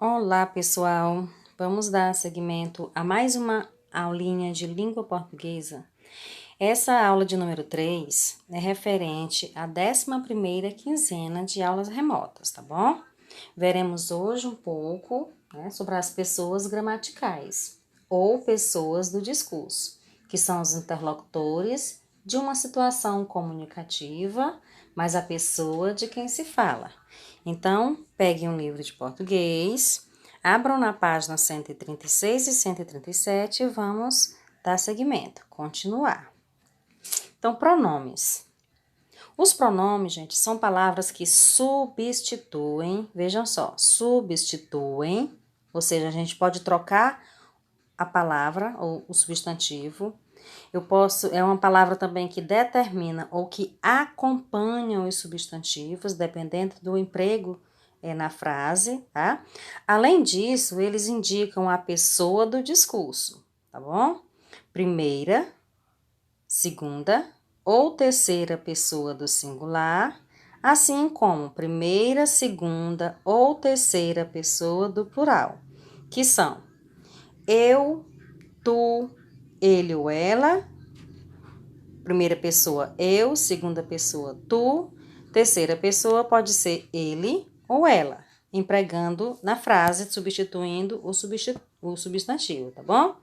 Olá, pessoal! Vamos dar seguimento a mais uma aulinha de língua portuguesa. Essa aula de número 3 é referente à 11ª quinzena de aulas remotas, tá bom? Veremos hoje um pouco, sobre as pessoas gramaticais ou pessoas do discurso, que são os interlocutores de uma situação comunicativa, mas a pessoa de quem se fala. Então, pegue um livro de português, abram na página 136 e 137 e vamos dar seguimento, continuar. Então, pronomes. Os pronomes, gente, são palavras que substituem, vejam só, substituem, ou seja, a gente pode trocar a palavra ou o substantivo. É uma palavra também que determina ou que acompanha os substantivos, dependendo do emprego na frase, tá? Além disso, eles indicam a pessoa do discurso, tá bom? Primeira, segunda ou terceira pessoa do singular, assim como primeira, segunda ou terceira pessoa do plural, que são eu, tu, ele ou ela. Primeira pessoa, eu. Segunda pessoa, tu. Terceira pessoa pode ser ele ou ela, empregando na frase, substituindo o substantivo, tá bom?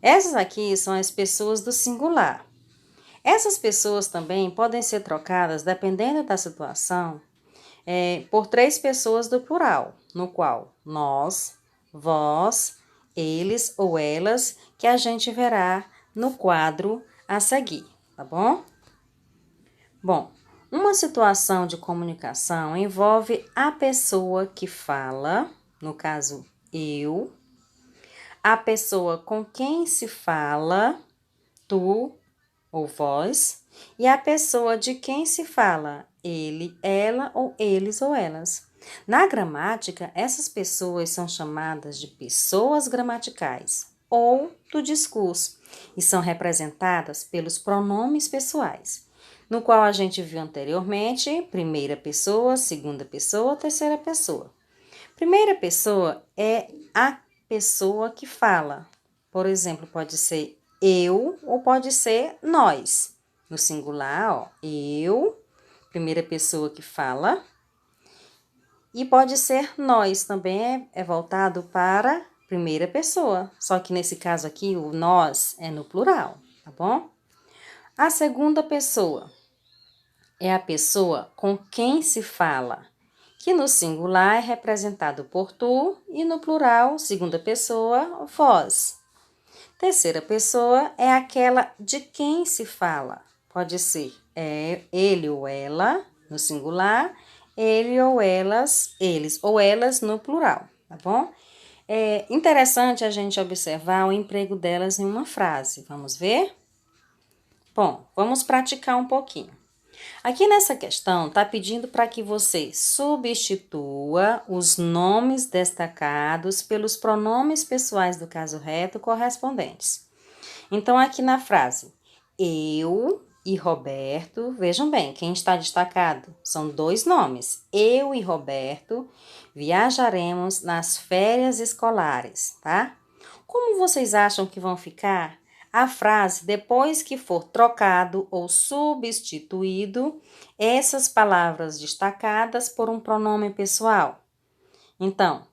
Essas aqui são as pessoas do singular. Essas pessoas também podem ser trocadas, dependendo da situação, por três pessoas do plural, no qual nós, vós, eles ou elas, que a gente verá no quadro a seguir. Tá bom? Bom, uma situação de comunicação envolve a pessoa que fala, no caso eu, a pessoa com quem se fala, tu ou vós, e a pessoa de quem se fala, ele, ela ou eles ou elas. Na gramática, essas pessoas são chamadas de pessoas gramaticais ou do discurso e são representadas pelos pronomes pessoais, no qual a gente viu anteriormente, primeira pessoa, segunda pessoa, terceira pessoa. Primeira pessoa é a pessoa que fala. Por exemplo, pode ser eu ou pode ser nós. No singular, ó, eu, primeira pessoa que fala. E pode ser nós, também é voltado para primeira pessoa. Só que nesse caso aqui, o nós é no plural, tá bom? A segunda pessoa é a pessoa com quem se fala, que no singular é representado por tu e no plural, segunda pessoa, vós. Terceira pessoa é aquela de quem se fala. Pode ser ele ou ela, no singular, ele ou elas, eles ou elas no plural, tá bom? É interessante a gente observar o emprego delas em uma frase. Vamos ver? Bom, vamos praticar um pouquinho. Aqui nessa questão, está pedindo para que você substitua os nomes destacados pelos pronomes pessoais do caso reto correspondentes. Então, aqui na frase, eu e Roberto, vejam bem, quem está destacado são dois nomes. Eu e Roberto viajaremos nas férias escolares, tá? Como vocês acham que vão ficar a frase depois que for trocado ou substituído essas palavras destacadas por um pronome pessoal? Então,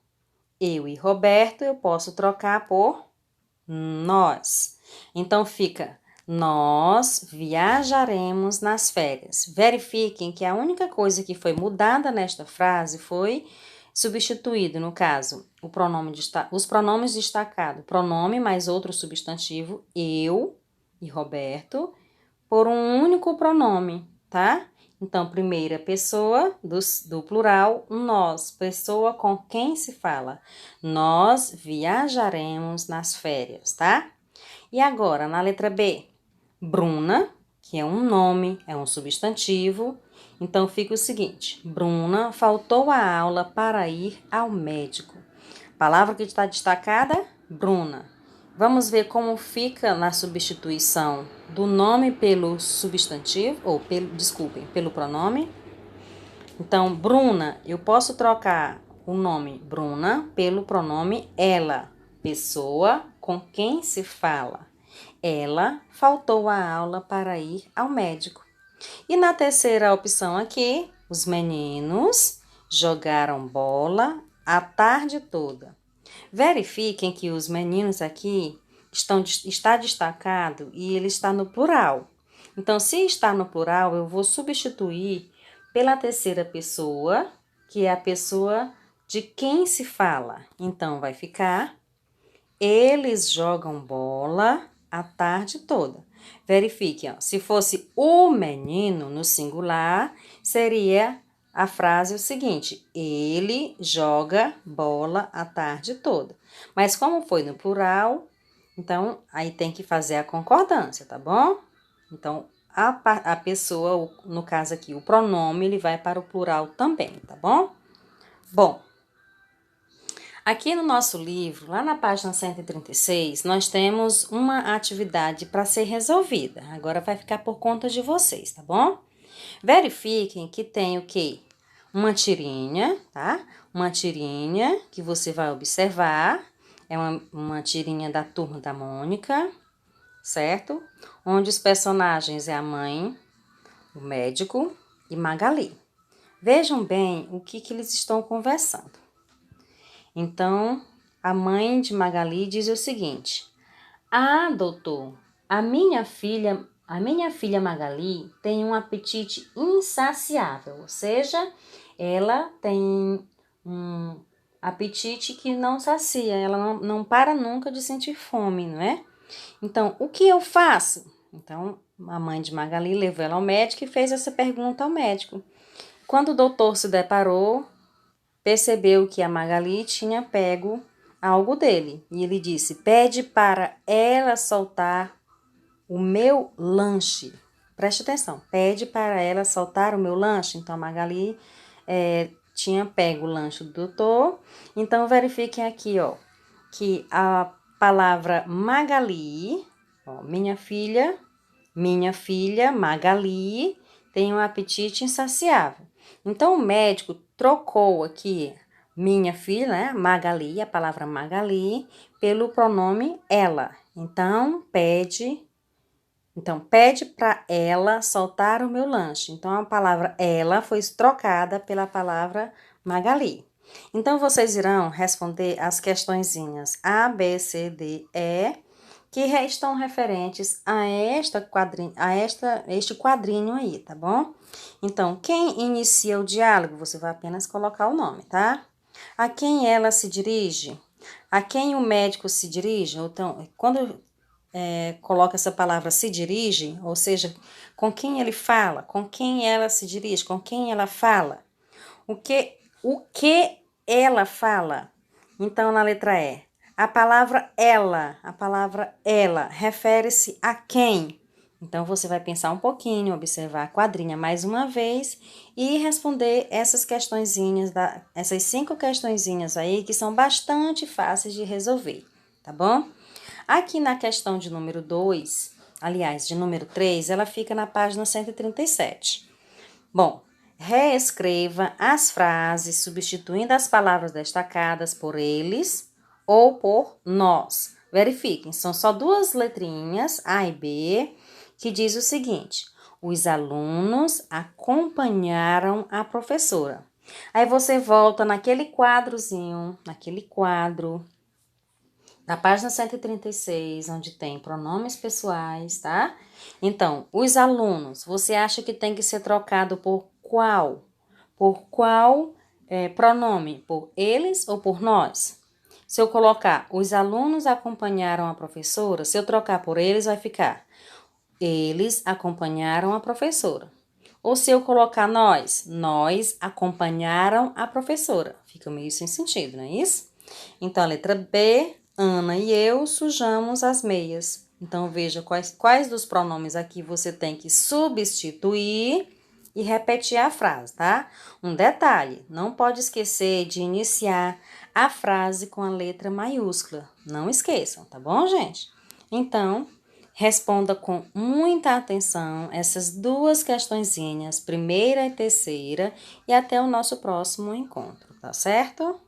eu e Roberto eu posso trocar por nós. Então, fica nós viajaremos nas férias. Verifiquem que a única coisa que foi mudada nesta frase foi substituído, no caso, os pronomes destacados, pronome mais outro substantivo, eu e Roberto, por um único pronome, tá? Então, primeira pessoa do plural, nós, pessoa com quem se fala. Nós viajaremos nas férias, tá? E agora, na letra B, Bruna, que é um nome, é um substantivo. Então, fica o seguinte, Bruna faltou a aula para ir ao médico. Palavra que está destacada, Bruna. Vamos ver como fica na substituição do nome pelo substantivo, pelo pronome. Então, Bruna, eu posso trocar o nome Bruna pelo pronome ela, pessoa com quem se fala. Ela faltou à aula para ir ao médico. E na terceira opção aqui, os meninos jogaram bola a tarde toda. Verifiquem que os meninos aqui está destacado e ele está no plural. Então, se está no plural, eu vou substituir pela terceira pessoa, que é a pessoa de quem se fala. Então, vai ficar: eles jogam bola a tarde toda. Verifiquem, ó, se fosse o menino no singular, seria a frase o seguinte: ele joga bola a tarde toda. Mas como foi no plural, então aí tem que fazer a concordância, tá bom? Então, a pessoa, no caso aqui, o pronome, ele vai para o plural também, tá bom? Bom, aqui no nosso livro, lá na página 136, nós temos uma atividade para ser resolvida. Agora vai ficar por conta de vocês, tá bom? Verifiquem que tem o quê? Uma tirinha, tá? Uma tirinha que você vai observar. É uma tirinha da Turma da Mônica, certo? Onde os personagens é a mãe, o médico e Magali. Vejam bem o que eles estão conversando. Então, a mãe de Magali diz o seguinte: ah, doutor, a minha filha Magali tem um apetite insaciável, ou seja, ela tem um apetite que não sacia, ela não para nunca de sentir fome, não é? Então, o que eu faço? Então, a mãe de Magali levou ela ao médico e fez essa pergunta ao médico. Quando o doutor se deparou, percebeu que a Magali tinha pego algo dele. E ele disse: pede para ela soltar o meu lanche. Preste atenção, pede para ela soltar o meu lanche. Então, a Magali tinha pego o lanche do doutor. Então, verifiquem aqui, ó, que a palavra Magali, ó, minha filha Magali tem um apetite insaciável. Então, o médico trocou aqui minha filha, né, Magali, a palavra Magali, pelo pronome ela. Então, pede para ela soltar o meu lanche. Então, a palavra ela foi trocada pela palavra Magali. Então, vocês irão responder as questõezinhas A, B, C, D, E, que estão referentes a este quadrinho aí, tá bom? Então, quem inicia o diálogo, você vai apenas colocar o nome, tá? A quem ela se dirige? A quem o médico se dirige? Então, quando coloca essa palavra se dirige, ou seja, com quem ele fala, com quem ela se dirige, com quem ela fala. O que ela fala? Então, na letra E, a palavra ela refere-se a quem? Então, você vai pensar um pouquinho, observar a quadrinha mais uma vez e responder essas questõezinhas, essas 5 questõezinhas aí que são bastante fáceis de resolver, tá bom? Aqui na questão de número 2, aliás, de número 3, ela fica na página 137. Bom, reescreva as frases substituindo as palavras destacadas por eles ou por nós. Verifiquem, são só 2 letrinhas, A e B, que diz o seguinte: os alunos acompanharam a professora. Aí você volta naquele quadrozinho, na página 136, onde tem pronomes pessoais, tá? Então, os alunos, você acha que tem que ser trocado por qual? Por qual pronome? Por eles ou por nós? Se eu colocar os alunos acompanharam a professora, se eu trocar por eles, vai ficar eles acompanharam a professora. Ou se eu colocar nós acompanharam a professora. Fica meio sem sentido, não é isso? Então, a letra B, Ana e eu sujamos as meias. Então, veja quais dos pronomes aqui você tem que substituir e repetir a frase, tá? Um detalhe, não pode esquecer de iniciar a frase com a letra maiúscula. Não esqueçam, tá bom, gente? Então, responda com muita atenção essas 2 questõezinhas, primeira e terceira, e até o nosso próximo encontro. tá certo?